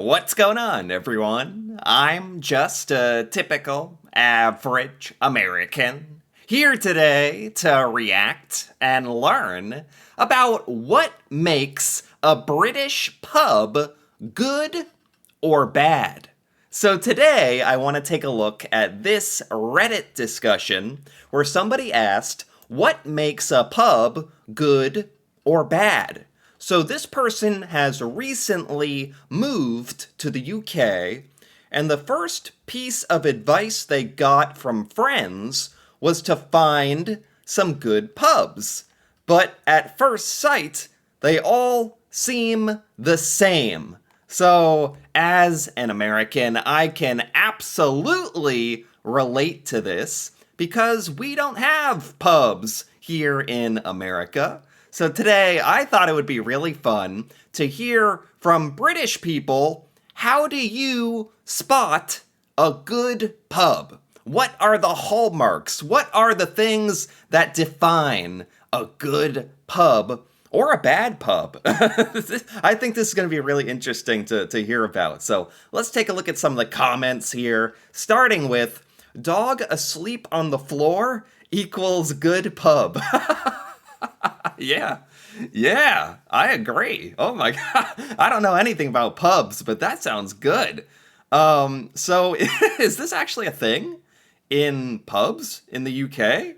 What's going on, everyone? I'm just a typical, average American here today to react and learn about what makes a British pub good or bad. So today, I want to take a look at this Reddit discussion where somebody asked, what makes a pub good or bad? So this person has recently moved to the UK, and the first piece of advice they got from friends was to find some good pubs. But at first sight, they all seem the same. So, as an American, I can absolutely relate to this because we don't have pubs here in America. So today, I thought it would be really fun to hear from British people, how do you spot a good pub? What are the hallmarks? What are the things that define a good pub or a bad pub? I think this is going to be really interesting to hear about. So let's take a look at some of the comments here, starting with dog asleep on the floor equals good pub. Yeah. Yeah, I agree. Oh my god. I don't know anything about pubs, but that sounds good. So is this actually a thing in pubs in the UK?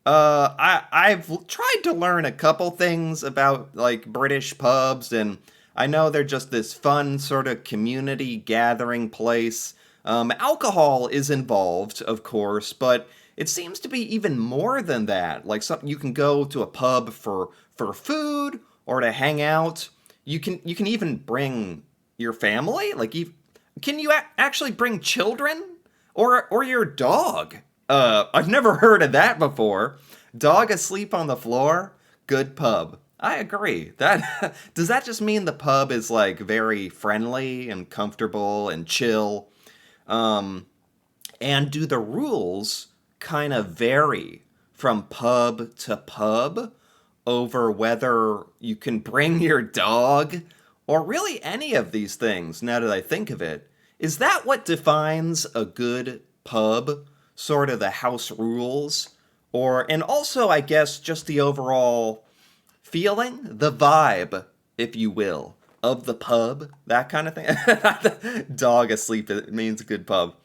I've tried to learn a couple things about like British pubs, and I know they're just this fun sort of community gathering place. Alcohol is involved, of course, but it seems to be even more than that. Like something you can go to a pub for food or to hang out. You can even bring your family. Like can you actually bring children or your dog? I've never heard of that before. Dog asleep on the floor, good pub. I agree. That does that just mean the pub is like very friendly and comfortable and chill? Um, and do the rules kind of vary from pub to pub over whether you can bring your dog or really any of these things, now that I think of it? Is that what defines a good pub? Sort of the house rules? And also, I guess, just the overall feeling, the vibe, if you will, of the pub, that kind of thing. Dog asleep, it means good pub.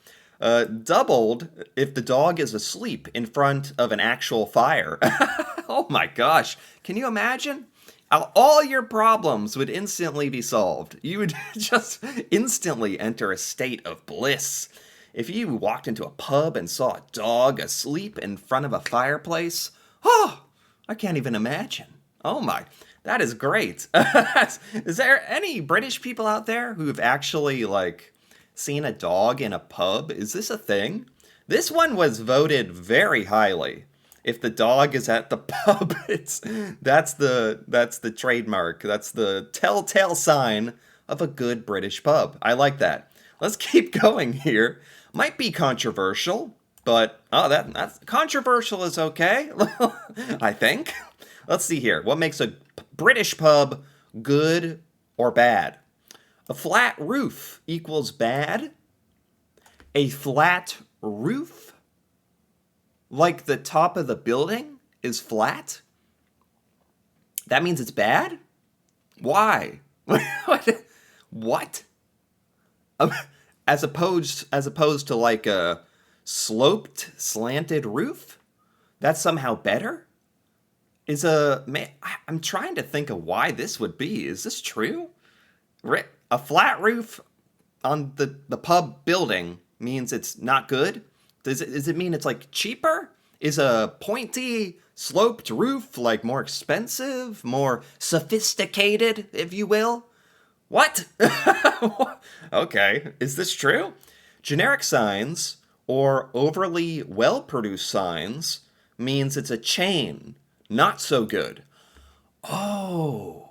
Doubled if the dog is asleep in front of an actual fire. Oh my gosh. Can you imagine? All your problems would instantly be solved. You would just instantly enter a state of bliss. If you walked into a pub and saw a dog asleep in front of a fireplace, oh, I can't even imagine. Oh my, that is great. Is there any British people out there who have actually like seen a dog in a pub? Is this a thing? This one was voted very highly. If the dog is at the pub, it's that's the trademark. That's the telltale sign of a good British pub. I like that. Let's keep going here. Might be controversial, but that's controversial is okay. I think. Let's see here. What makes a British pub good or bad? A flat roof equals bad. A flat roof, like the top of the building, is flat. That means it's bad? Why? What? Um, as opposed to like a sloped, slanted roof? That's somehow better? I'm trying to think of why this would be. Is this true? A flat roof on the pub building means it's not good? Does it mean it's like cheaper? Is a pointy sloped roof like more expensive, more sophisticated, if you will? What? Okay, is this true? Generic signs or overly well produced signs means it's a chain, not so good. Oh,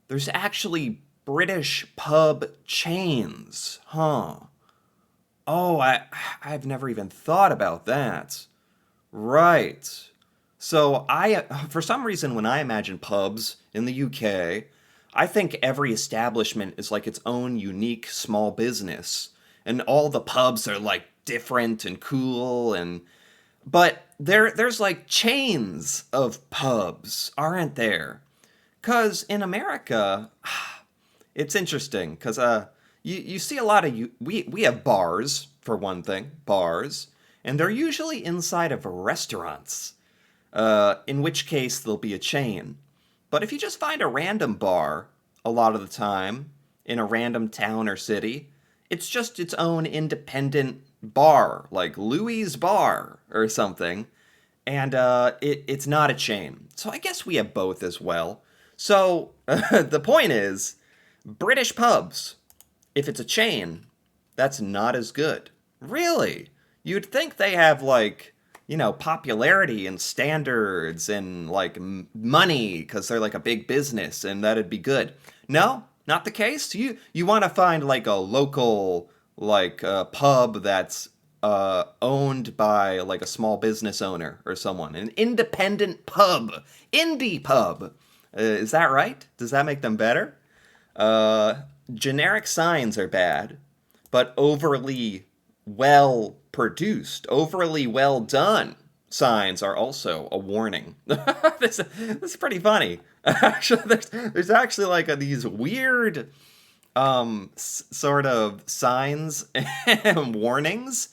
there's actually British pub chains, huh? Oh, I've never even thought about that. Right. So for some reason, when I imagine pubs in the UK, I think every establishment is like its own unique small business, and all the pubs are like different and cool and but there's like chains of pubs, aren't there? Cuz in America, it's interesting cuz you see a lot of we have bars for one thing, bars, and they're usually inside of restaurants. In which case there'll be a chain. But if you just find a random bar, a lot of the time, in a random town or city, it's just its own independent bar, like Louis' Bar or something, and it's not a chain. So I guess we have both as well. So the point is, British pubs, if it's a chain, that's not as good. Really? You'd think they have like, popularity and standards and like money because they're like a big business and that'd be good. No, not the case. You want to find like a local like pub that's owned by like a small business owner or someone, an independent pub, indie pub. Is that right? Does that make them better? Uh, Generic signs are bad, but overly well produced, overly well done signs are also a warning. This is pretty funny. Actually, there's actually like these weird sort of signs and warnings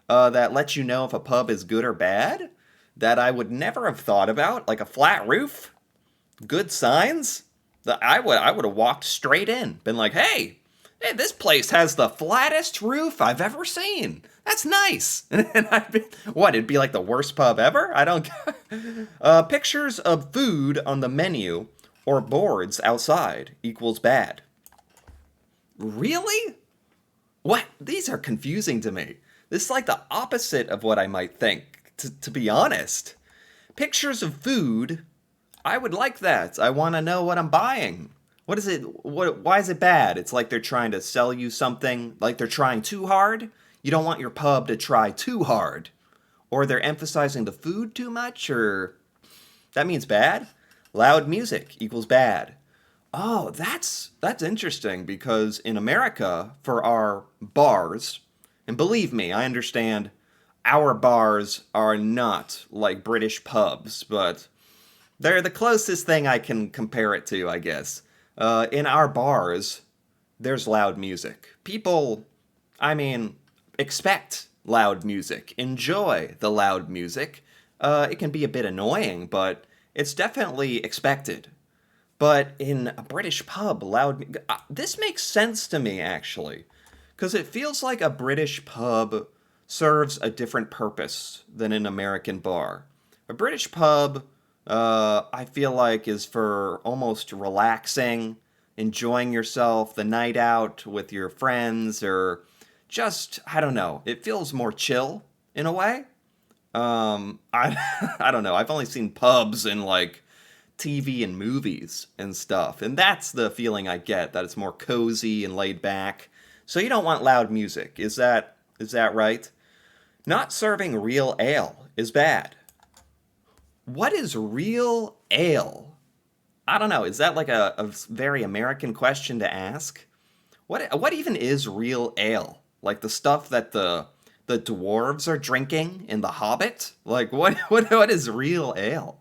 that let you know if a pub is good or bad that I would never have thought about, like a flat roof, good signs. I would have walked straight in, been like, hey, this place has the flattest roof I've ever seen. That's nice. And I'd be, what? It'd be like the worst pub ever? I don't. Pictures of food on the menu or boards outside equals bad. Really? What? These are confusing to me. This is like the opposite of what I might think, to be honest. Pictures of food, I would like that. I want to know what I'm buying. What is it? Why is it bad? It's like they're trying to sell you something, like they're trying too hard. You don't want your pub to try too hard. Or they're emphasizing the food too much, or that means bad. Loud music equals bad. Oh, that's interesting because in America, for our bars, and believe me, I understand our bars are not like British pubs, but they're the closest thing I can compare it to, I guess. In our bars, there's loud music. People, I mean, expect loud music, enjoy the loud music. It can be a bit annoying, but it's definitely expected. But in a British pub, this makes sense to me actually, because it feels like a British pub serves a different purpose than an American bar. A British pub, I feel like, is for almost relaxing, enjoying yourself, the night out with your friends, or just, I don't know, it feels more chill in a way. I, I don't know, I've only seen pubs in like TV and movies and stuff. And that's the feeling I get, that it's more cozy and laid back. So you don't want loud music. Is that right? Not serving real ale is bad. What is real ale? I don't know. Is that like a very American question to ask? What even is real ale? Like the stuff that the dwarves are drinking in The Hobbit? Like what is real ale?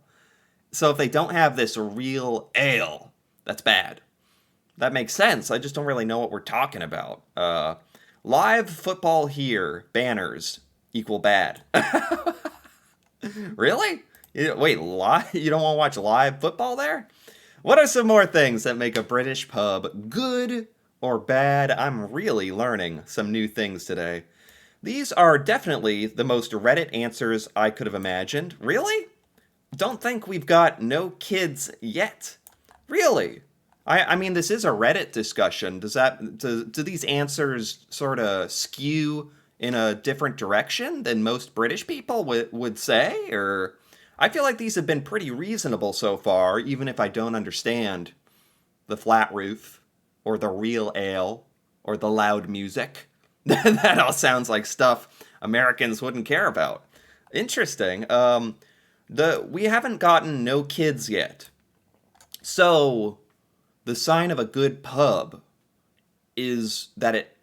So if they don't have this real ale, that's bad. That makes sense. I just don't really know what we're talking about. Live football here, banners equal bad. Really? Wait, live? You don't want to watch live football there? What are some more things that make a British pub good or bad? I'm really learning some new things today. These are definitely the most Reddit answers I could have imagined. Really? Don't think we've got no kids yet. Really? I mean, this is a Reddit discussion. Do these answers sort of skew in a different direction than most British people would say? Or I feel like these have been pretty reasonable so far, even if I don't understand the flat roof or the real ale or the loud music. That all sounds like stuff Americans wouldn't care about. Interesting. We haven't gotten no kids yet. So the sign of a good pub is that it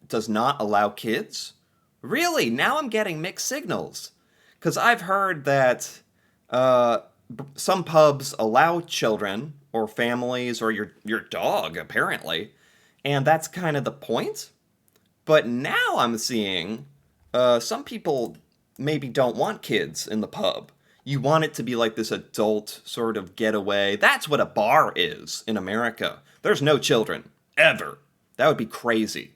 does not allow kids? Really? Now I'm getting mixed signals. Because I've heard that uh, some pubs allow children or families or your dog, apparently, and that's kind of the point. But now I'm seeing some people maybe don't want kids in the pub. You want it to be like this adult sort of getaway. That's what a bar is in America. There's no children, ever. That would be crazy.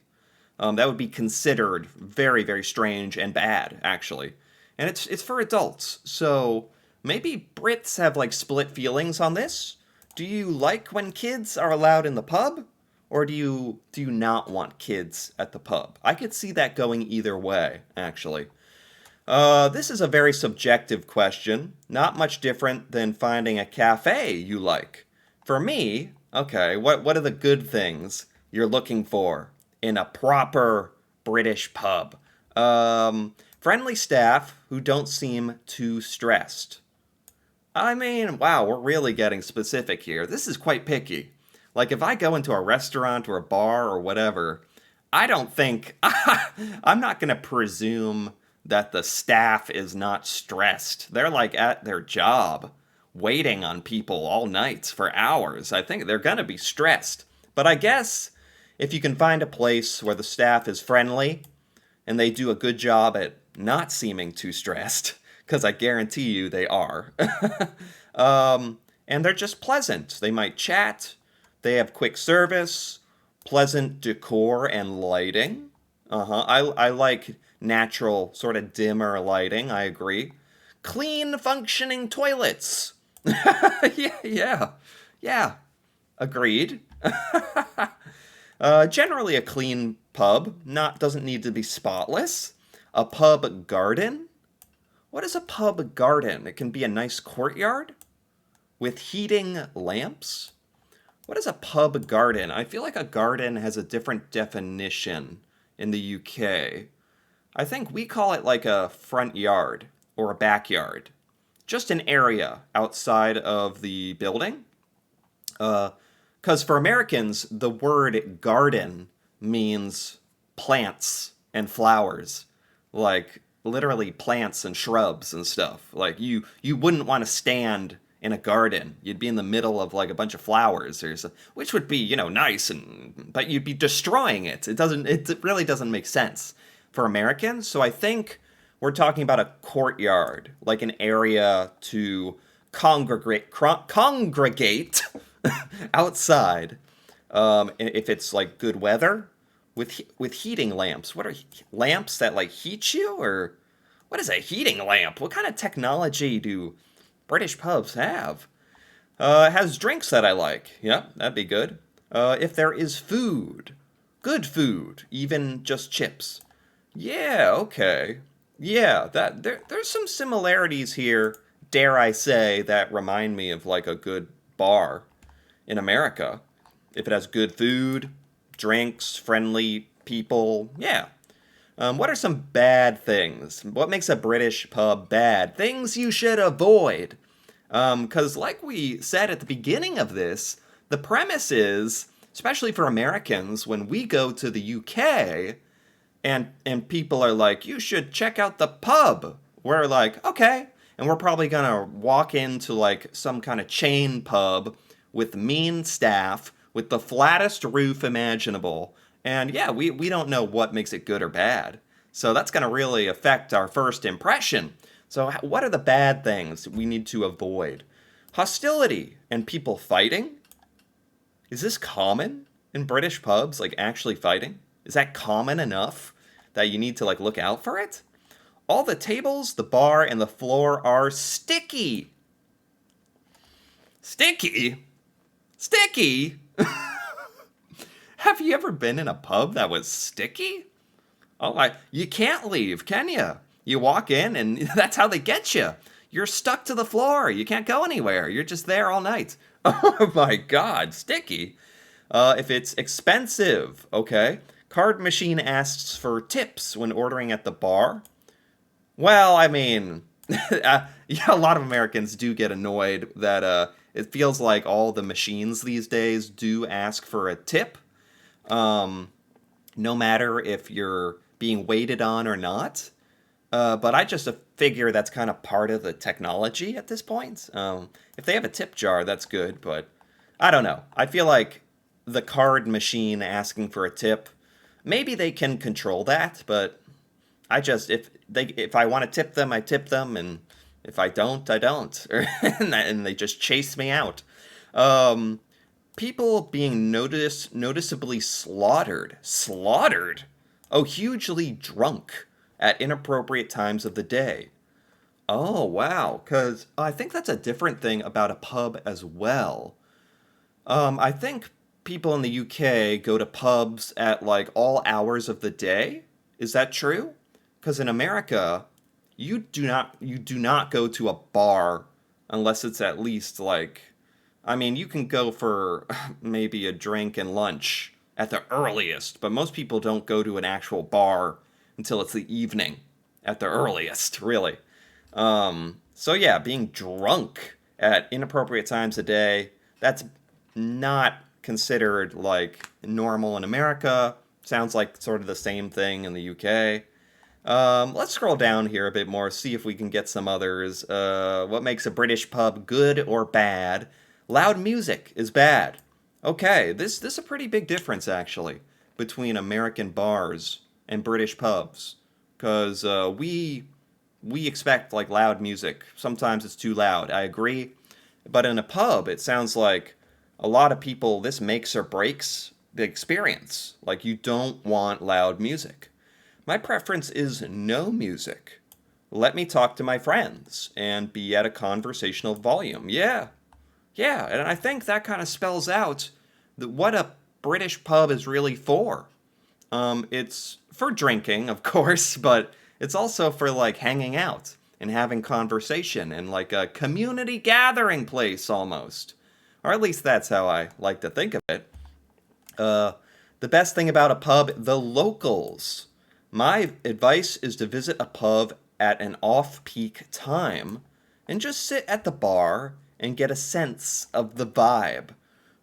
That would be considered very, very strange and bad, actually. And it's for adults. So maybe Brits have like split feelings on this. Do you like when kids are allowed in the pub? Or do you not want kids at the pub? I could see that going either way, actually. This is a very subjective question, not much different than finding a cafe you like. For me, okay, what are the good things you're looking for in a proper British pub? Friendly staff who don't seem too stressed. I mean, wow, we're really getting specific here. This is quite picky. Like, if I go into a restaurant or a bar or whatever, I don't think, I'm not going to presume that the staff is not stressed. They're like at their job, waiting on people all night for hours. I think they're going to be stressed. But I guess if you can find a place where the staff is friendly and they do a good job at not seeming too stressed, because I guarantee you they are. And they're just pleasant. They might chat, they have quick service, pleasant decor and lighting. I like natural, sort of dimmer lighting, I agree. Clean, functioning toilets. Yeah. Agreed. Generally a clean pub, not doesn't need to be spotless. A pub garden? What is a pub garden? It can be a nice courtyard with heating lamps. What is a pub garden? I feel like a garden has a different definition in the UK. I think we call it like a front yard or a backyard. Just an area outside of the building. Because for Americans, the word garden means plants and flowers. Like literally plants and shrubs and stuff. Like you wouldn't want to stand in a garden. You'd be in the middle of like a bunch of flowers which would be, nice but you'd be destroying it. It really doesn't make sense for Americans. So I think we're talking about a courtyard, like an area to congregate outside. If it's like good weather with heating lamps. What are lamps that like heat you, or what is a heating lamp? What kind of technology do British pubs have? It has drinks that I like. Yeah, that'd be good. If there is food, good food, even just chips. Yeah, okay. Yeah, there's some similarities here, dare I say, that remind me of like a good bar in America. If it has good food, drinks, friendly people, yeah. What are some bad things? What makes a British pub bad? Things you should avoid. Because, like we said at the beginning of this, the premise is, especially for Americans, when we go to the UK and people are like, you should check out the pub. We're like, okay. And we're probably going to walk into like some kind of chain pub with mean staff, with the flattest roof imaginable. And yeah, we don't know what makes it good or bad. So that's going to really affect our first impression. So what are the bad things we need to avoid? Hostility and people fighting? Is this common in British pubs, like actually fighting? Is that common enough that you need to like look out for it? All the tables, the bar, and the floor are sticky. Sticky? Sticky? Have you ever been in a pub that was sticky? Oh, you can't leave, can you? You walk in and that's how they get you. You're stuck to the floor. You can't go anywhere. You're just there all night. Oh my God, sticky. If it's expensive, okay. Card machine asks for tips when ordering at the bar. Well, I mean, yeah, a lot of Americans do get annoyed that It feels like all the machines these days do ask for a tip, um, no matter if you're being waited on or not. But I just figure that's kind of part of the technology at this point. If they have a tip jar, that's good, but I don't know. I feel like the card machine asking for a tip, maybe they can control that, but I just if I want to tip them, I tip them, and if I don't, I don't, and they just chase me out. Um, People being noticeably slaughtered, oh, hugely drunk at inappropriate times of the day. Oh wow, because I think that's a different thing about a pub as well. I think people in the UK go to pubs at like all hours of the day. Is that true? Because in America, you do not go to a bar unless it's at least like, I mean, you can go for maybe a drink and lunch at the earliest, but most people don't go to an actual bar until it's the evening at the earliest, really. So yeah, being drunk at inappropriate times a day, that's not considered like normal in America. Sounds like sort of the same thing in the UK. Let's scroll down here a bit more, see if we can get some others. What makes a British pub good or bad? Loud music is bad. Okay, this is a pretty big difference actually between American bars and British pubs, because we expect like loud music. Sometimes it's too loud. I agree, but in a pub, it sounds like a lot of people. This makes or breaks the experience. Like you don't want loud music. My preference is no music. Let me talk to my friends and be at a conversational volume. Yeah, yeah, and I think that kind of spells out what a British pub is really for. It's for drinking, of course, but it's also for like hanging out and having conversation and like a community gathering place almost. Or at least that's how I like to think of it. Uh, the best thing about a pub, the locals. My advice is to visit a pub at an off peak time and just sit at the bar and get a sense of the vibe.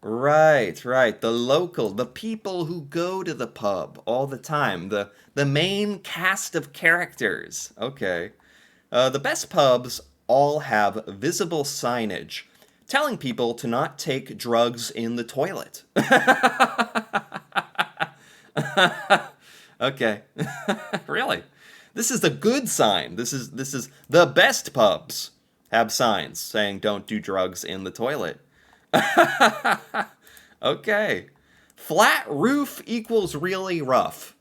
Right, right. The local, the people who go to the pub all the time, the main cast of characters. Okay. The best pubs all have visible signage telling people to not take drugs in the toilet. Okay. Really? This is the good sign. This is the best pubs have signs saying don't do drugs in the toilet. Okay. Flat roof equals really rough.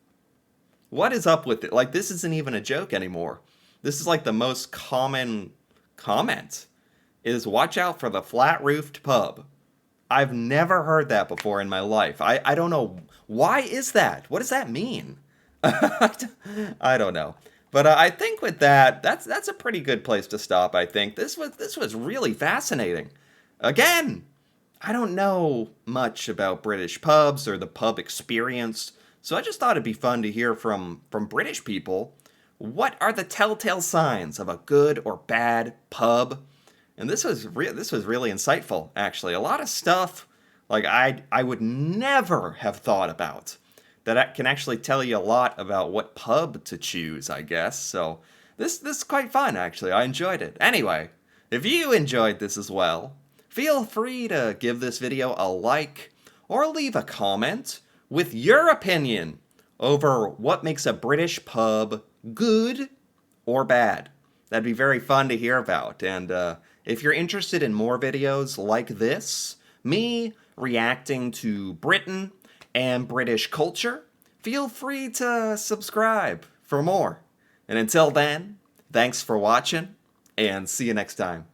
What is up with it? Like, this isn't even a joke anymore. This is like the most common comment is watch out for the flat roofed pub. I've never heard that before in my life. I don't know. Why is that? What does that mean? I don't know. But I think with that, that's a pretty good place to stop, I think. This was really fascinating. Again, I don't know much about British pubs or the pub experience, so I just thought it'd be fun to hear from British people. What are the telltale signs of a good or bad pub? And this was really insightful, actually. A lot of stuff like I would never have thought about that can actually tell you a lot about what pub to choose, I guess. So this is quite fun, actually. I enjoyed it. Anyway, if you enjoyed this as well, feel free to give this video a like or leave a comment with your opinion over what makes a British pub good or bad. That'd be very fun to hear about. And if you're interested in more videos like this, me reacting to Britain and British culture, feel free to subscribe for more. And until then, thanks for watching, and see you next time.